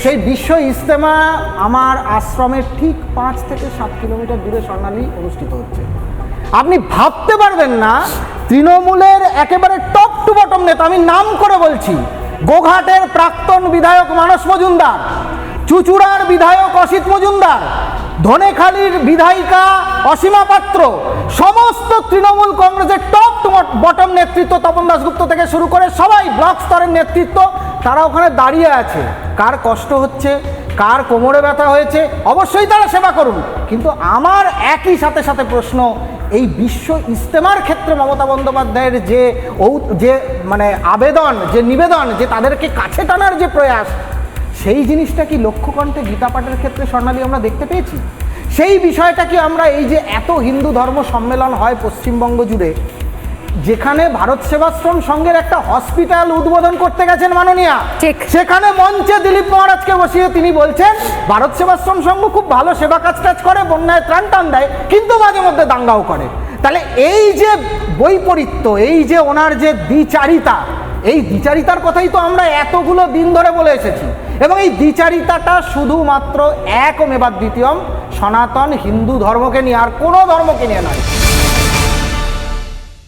সেই বিশ্ব ইজতেমা আমার আশ্রমের ঠিক 5 থেকে 7 কিলোমিটার দূরে স্বর্ণালী অনুষ্ঠিত হচ্ছে। আপনি ভাবতে পারবেন না, তৃণমূলের একেবারে টপ টু বটম নেতা, আমি নাম করে বলছি, গোঘাটের প্রাক্তন বিধায়ক মানস মজুমদার, চুঁচুড়ার বিধায়ক অসিত মজুমদার, ধনেখালির বিধায়িকা অসীমা পাত্র, সমস্ত তৃণমূল কংগ্রেসের টপ টু বটম নেতৃত্ব, তপন দাশগুপ্ত থেকে শুরু করে সবাই, ব্লক স্তরের নেতৃত্ব, তারা ওখানে দাঁড়িয়ে আছে। কার কষ্ট হচ্ছে, কার কোমরে ব্যথা হয়েছে, অবশ্যই তারা সেবা করুন। কিন্তু আমার একই সাথে সাথে প্রশ্ন, এই বিশ্ব ইজতেমার ক্ষেত্রে মমতা বন্দ্যোপাধ্যায়ের যে মানে আবেদন, যে নিবেদন, যে তাদেরকে কাছে টানার যে প্রয়াস, সেই জিনিসটা কি লক্ষ্যকণ্ঠে গীতা পাঠের ক্ষেত্রে স্বর্ণালী আমরা দেখতে পেয়েছি? সেই বিষয়টা কি আমরা, এই যে এত হিন্দু ধর্ম সম্মেলন হয় পশ্চিমবঙ্গ জুড়ে, যেখানে ভারত সেবাশ্রম সংঘের একটা হসপিটাল উদ্বোধন করতে গেছেন মাননীয়া, সেখানে মঞ্চে দিলীপ মহারাজকে বসিয়ে তিনি বলছেন ভারত সেবাশ্রম সংঘ খুব ভালো সেবা কাজ করে, বন্যায় ত্রাণ টান দেয়, কিন্তু মাঝে মধ্যে দাঙ্গাও করে। তাহলে এই যে বৈপরীত্য, এই যে ওনার যে দ্বিচারিতা, এই দ্বিচারিতার কথাই তো আমরা এতগুলো দিন ধরে বলে এসেছি। এবং এই দ্বিচারিতাটা শুধুমাত্র একমেবাদ্বিতীয়ম সনাতন হিন্দু ধর্মকে নিয়ে, আর কোনো ধর্মকে নিয়ে নয়।